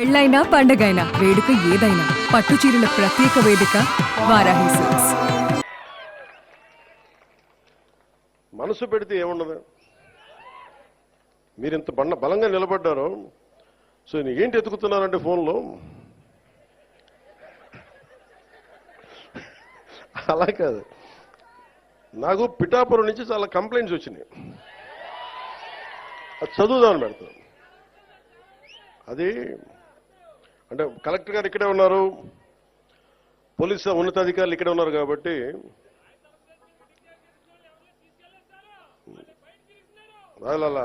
పెళ్ళైనా పండగైనా వేడుక ఏదైనా పట్టు చీరల ప్రత్యేక వేదిక వారాహి సిల్క్స్. మనసు పెడితే ఏముండదు. మీరు ఇంత బలంగా నిలబడ్డారు. సో ఏంటి ఎత్తుకుతున్నారంటే ఫోన్లో అలా కాదు. నాకు పిఠాపురం నుంచి చాలా కంప్లైంట్స్ వచ్చినాయి. అది చదువుదామని పెడతాను. అది అంటే కలెక్టర్ గారు ఇక్కడే ఉన్నారు, పోలీసు ఉన్నతాధికారులు ఇక్కడే ఉన్నారు కాబట్టి అలా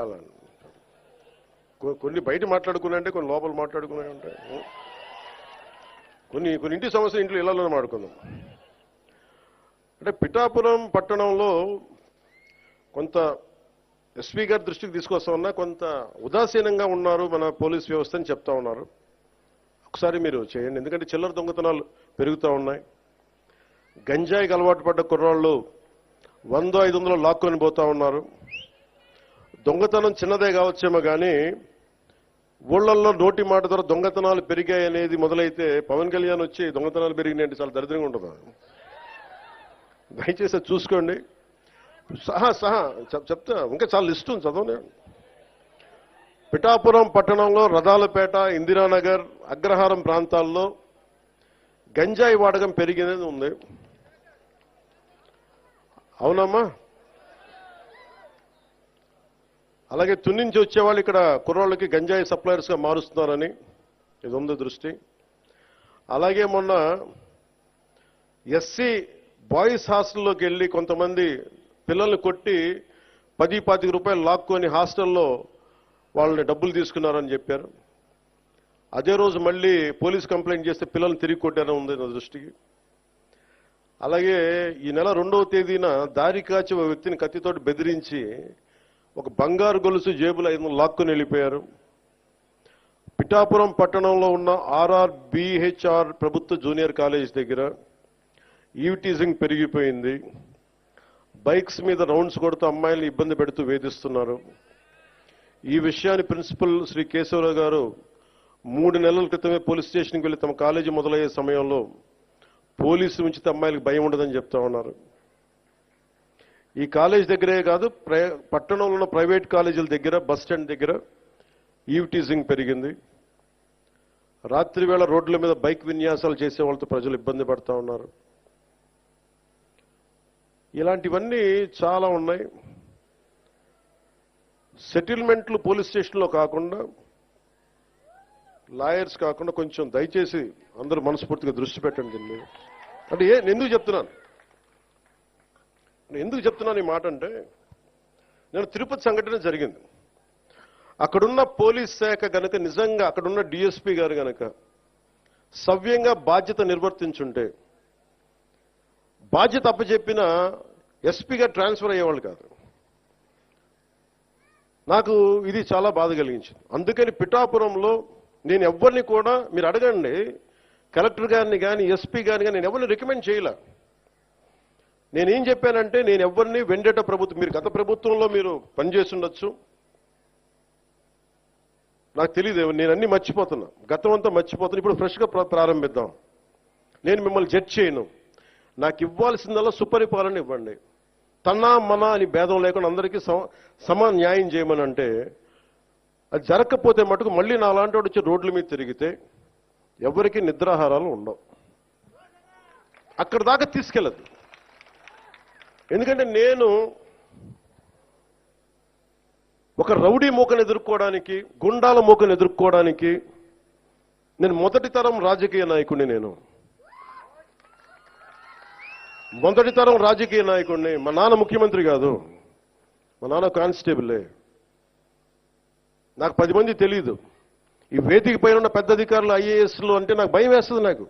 కొన్ని బయట మాట్లాడుకున్నాయంటే కొన్ని లోపల మాట్లాడుకున్నాయి ఉంటాయి. కొన్ని ఇంటి సమస్యలు ఇంట్లో ఇళ్లలోనే మాట్లాడుకుందాం. అంటే పిఠాపురం పట్టణంలో కొంత ఎస్పీ గారి దృష్టికి తీసుకొస్తా ఉన్నా కొంత ఉదాసీనంగా ఉన్నారు మన పోలీస్ వ్యవస్థ అని చెప్తా ఉన్నారు. ఒకసారి మీరు చేయండి. ఎందుకంటే చిల్లర దొంగతనాలు పెరుగుతూ ఉన్నాయి. గంజాయికి అలవాటు పడ్డ కుర్రాళ్ళు 100-500 లాక్కొని పోతా ఉన్నారు. దొంగతనం చిన్నదే కావచ్చేమో కానీ ఊళ్ళల్లో నోటి మాట ద్వారా దొంగతనాలు పెరిగాయి అనేది మొదలైతే పవన్ కళ్యాణ్ వచ్చి దొంగతనాలు పెరిగినాయంటే చాలా దరిద్రంగా ఉంటుంది. దయచేసి చూసుకోండి. సహా చెప్తా, ఇంకా చాలా లిస్టు చదవనే. పిఠాపురం పట్టణంలో రథాలపేట, ఇందిరానగర్, అగ్రహారం ప్రాంతాల్లో గంజాయి వాడకం పెరిగినది ఉంది. అవునమ్మా? అలాగే తుని నుంచి వచ్చేవాళ్ళు ఇక్కడ కుర్రాళ్ళకి గంజాయి సప్లయర్స్గా మారుస్తున్నారని ఇది ఉంది దృష్టి. అలాగే మొన్న ఎస్సీ బాయ్స్ హాస్టల్లోకి వెళ్ళి కొంతమంది పిల్లల్ని కొట్టి 10-25 రూపాయలు లాక్కొని హాస్టల్లో వాళ్ళని డబ్బులు తీసుకున్నారని చెప్పారు. అదే రోజు మళ్ళీ పోలీస్ కంప్లైంట్ చేస్తే పిల్లల్ని తిరిగి కొట్టారని ఉంది నా దృష్టికి. అలాగే ఈ నెల 2వ తేదీన దారి కాచి ఒక వ్యక్తిని కత్తితోటి బెదిరించి ఒక బంగారు గొలుసు జేబులో 500 లాక్కొని వెళ్ళిపోయారు. పిఠాపురం పట్టణంలో ఉన్న RRBHR ప్రభుత్వ జూనియర్ కాలేజ్ దగ్గర ఈవ్టీజింగ్ పెరిగిపోయింది. బైక్స్ మీద రౌండ్స్ కొడుతూ అమ్మాయిల్ని ఇబ్బంది పెడుతూ వేధిస్తున్నారు. ఈ విషయాన్ని ప్రిన్సిపల్ శ్రీ కేశవరావు గారు 3 నెలల క్రితమే పోలీస్ స్టేషన్కి వెళ్లి తమ కాలేజీ మొదలయ్యే సమయంలో పోలీసు ఉంచితే అమ్మాయిలకు భయం ఉండదని చెప్తా ఉన్నారు. ఈ కాలేజ్ దగ్గరే కాదు, పట్టణంలో ఉన్న ప్రైవేట్ కాలేజీల దగ్గర, బస్ స్టాండ్ దగ్గర ఈవ్టీజింగ్ పెరిగింది. రాత్రి వేళ రోడ్ల మీద బైక్ విన్యాసాలు చేసే వాళ్ళతో ప్రజలు ఇబ్బంది పడతా ఉన్నారు. ఇలాంటివన్నీ చాలా ఉన్నాయి. సెటిల్మెంట్లు పోలీస్ స్టేషన్లో కాకుండా, లాయర్స్ కాకుండా కొంచెం దయచేసి అందరూ మనస్ఫూర్తిగా దృష్టి పెట్టండి దీన్ని. అంటే ఎందుకు చెప్తున్నాను ఈ మాట అంటే, నేను తిరుపతి సంఘటన జరిగింది. అక్కడున్న పోలీస్ శాఖ గనక నిజంగా అక్కడున్న డిఎస్పీ గారు గనక సవ్యంగా బాధ్యత నిర్వర్తించుంటే బాధ్యత అప్పచెప్పిన ఎస్పీగా ట్రాన్స్ఫర్ అయ్యేవాళ్ళు కాదు. నాకు ఇది చాలా బాధ కలిగించింది. అందుకని పిఠాపురంలో నేను ఎవరిని కూడా, మీరు అడగండి కలెక్టర్ గారిని కానీ ఎస్పీ గారిని కానీ, నేను ఎవరిని రికమెండ్ చేయలే. నేనేం చెప్పానంటే, నేను ఎవరిని వెండేట ప్రభుత్వం, మీరు గత ప్రభుత్వంలో మీరు పనిచేసి ఉండొచ్చు, నాకు తెలియదు, నేను అన్ని మర్చిపోతున్నా, గతం అంతా మర్చిపోతున్నా. ఇప్పుడు ఫ్రెష్గా ప్రారంభిద్దాం. నేను మిమ్మల్ని జడ్జ్ చేయను. నాకు ఇవ్వాల్సిందల్లా సుపరిపాలన ఇవ్వండి. తన్నా మన అని భేదం లేకుండా అందరికీ సమ న్యాయం చేయమని అంటే, అది జరగకపోతే మటుకు మళ్ళీ నాలాంటి వాడు వచ్చి రోడ్ల మీద తిరిగితే ఎవరికి నిద్రాహారాలు ఉండవు. అక్కడ దాకా తీసుకెళ్ళదు. ఎందుకంటే నేను ఒక రౌడీ మూకను ఎదుర్కోవడానికి, గుండాల మూకను ఎదుర్కోవడానికి నేను మొదటి తరం రాజకీయ నాయకుడిని. నేను మొదటి తరం రాజకీయ నాయకుడిని. మా నాన్న ముఖ్యమంత్రి కాదు, మా నాన్న కానిస్టేబులే. నాకు 10 మంది తెలీదు. ఈ వేదిక పైన ఉన్న పెద్ద అధికారులు IASలు అంటే నాకు భయం వేస్తుంది. నాకు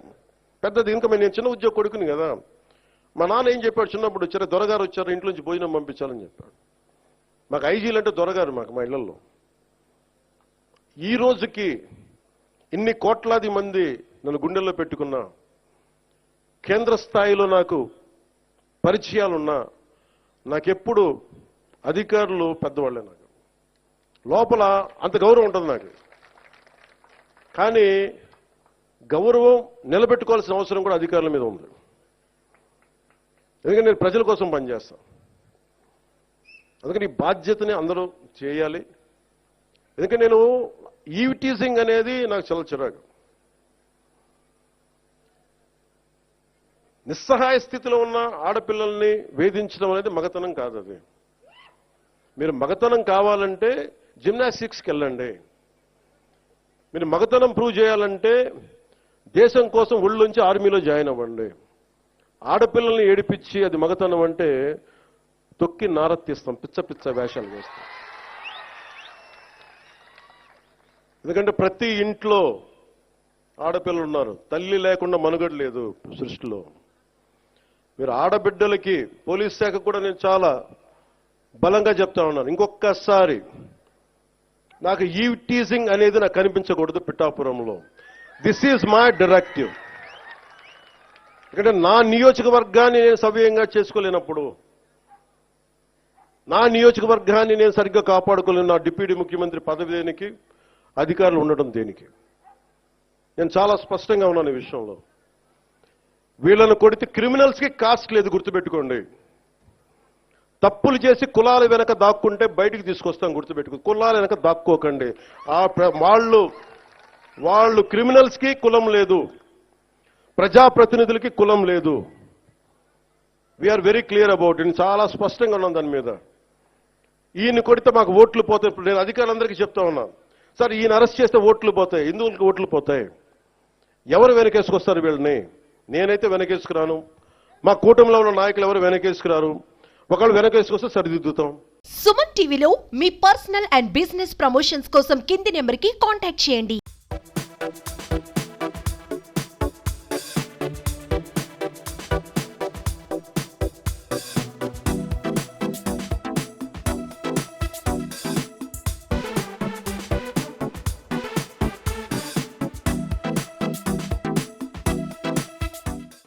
పెద్దది, ఇంకా నేను చిన్న ఉద్యోగ కొడుకుని కదా. మా నాన్న ఏం చెప్పాడు, చిన్నప్పుడు వచ్చారు, దొరగారు వచ్చారు, ఇంట్లోంచి భోజనం పంపించాలని చెప్పాడు. మాకు ఐజీలు అంటే దొరగారు మాకు, మా ఇళ్లలో. ఈ రోజుకి ఇన్ని కోట్లాది మంది నన్ను గుండెల్లో పెట్టుకున్నా, కేంద్ర స్థాయిలో నాకు పరిచయాలున్నా, నాకెప్పుడు అధికారులు పెద్దవాళ్ళే. నాకు లోపల అంత గౌరవం ఉంటుంది నాకు. కానీ గౌరవం నిలబెట్టుకోవాల్సిన అవసరం కూడా అధికారుల మీద ఉంది. ఎందుకంటే నేను ప్రజల కోసం పనిచేస్తాను. అందుకని ఈ బాధ్యతని అందరూ చేయాలి. ఎందుకంటే నేను ఈవ్ టీజింగ్ అనేది నాకు చాలా చిరాకు. నిస్సహాయ స్థితిలో ఉన్న ఆడపిల్లల్ని వేధించడం అనేది మగతనం కాదు. అది మీరు మగతనం కావాలంటే జిమ్నాస్టిక్స్కి వెళ్ళండి. మీరు మగతనం ప్రూవ్ చేయాలంటే దేశం కోసం ఒళ్ళుంచి ఆర్మీలో జాయిన్ అవ్వండి. ఆడపిల్లల్ని ఏడిపించి అది మగతనం అంటే తొక్కి నారత్తిస్తాం, పిచ్చ పిచ్చ వేషాలు వేస్తాం. ఎందుకంటే ప్రతి ఇంట్లో ఆడపిల్లలు ఉన్నారు. తల్లి లేకుండా మనుగడ లేదు సృష్టిలో. మీరు ఆడబిడ్డలకి పోలీస్ శాఖ కూడా నేను చాలా బలంగా చెప్తా ఉన్నాను. ఇంకొకసారి నాకు ఈవ్ టీజింగ్ అనేది నాకు కనిపించకూడదు పిఠాపురంలో. This is my directive. ఎందుకంటే నా నియోజకవర్గాన్ని నేను సవ్యంగా చేసుకోలేనప్పుడు, నా నియోజకవర్గాన్ని నేను సరిగ్గా కాపాడుకోలేను, నా డిప్యూటీ ముఖ్యమంత్రి పదవి దేనికి, అధికారులు ఉండడం దేనికి? నేను చాలా స్పష్టంగా ఉన్నాను ఈ విషయంలో. వీళ్ళను కొడితే క్రిమినల్స్కి కాస్ట్ లేదు, గుర్తుపెట్టుకోండి. తప్పులు చేసి కులాల వెనక దాక్కుంటే బయటికి తీసుకొస్తాం, గుర్తుపెట్టుకో. కులాల వెనక దాక్కోకండి. వాళ్ళు క్రిమినల్స్కి కులం లేదు, ప్రజాప్రతినిధులకి కులం లేదు. We are very clear about it. చాలా స్పష్టంగా ఉన్నాం దాని మీద. ఈయన కొడితే మాకు ఓట్లు పోతాయి. ఇప్పుడు నేను అధికారులందరికీ చెప్తా ఉన్నాను, సార్ ఈయన అరెస్ట్ చేస్తే ఓట్లు పోతాయి. ఎందుకు ఓట్లు పోతాయి? ఎవరు వెనకేసుకొస్తారు వీళ్ళని? నేనైతే వెనకేసుకురాను. మా కూటమిలో ఉన్న నాయకులు ఎవరు వెనకేసుకురారు. ఒకళ్ళు వెనకేసుకొస్తే సరిదిద్దుతాం. సుమన్ టీవీలో మీ పర్సనల్ అండ్ బిజినెస్ ప్రమోషన్స్ కోసం కింది నెంబర్కి కాంటాక్ట్ చేయండి.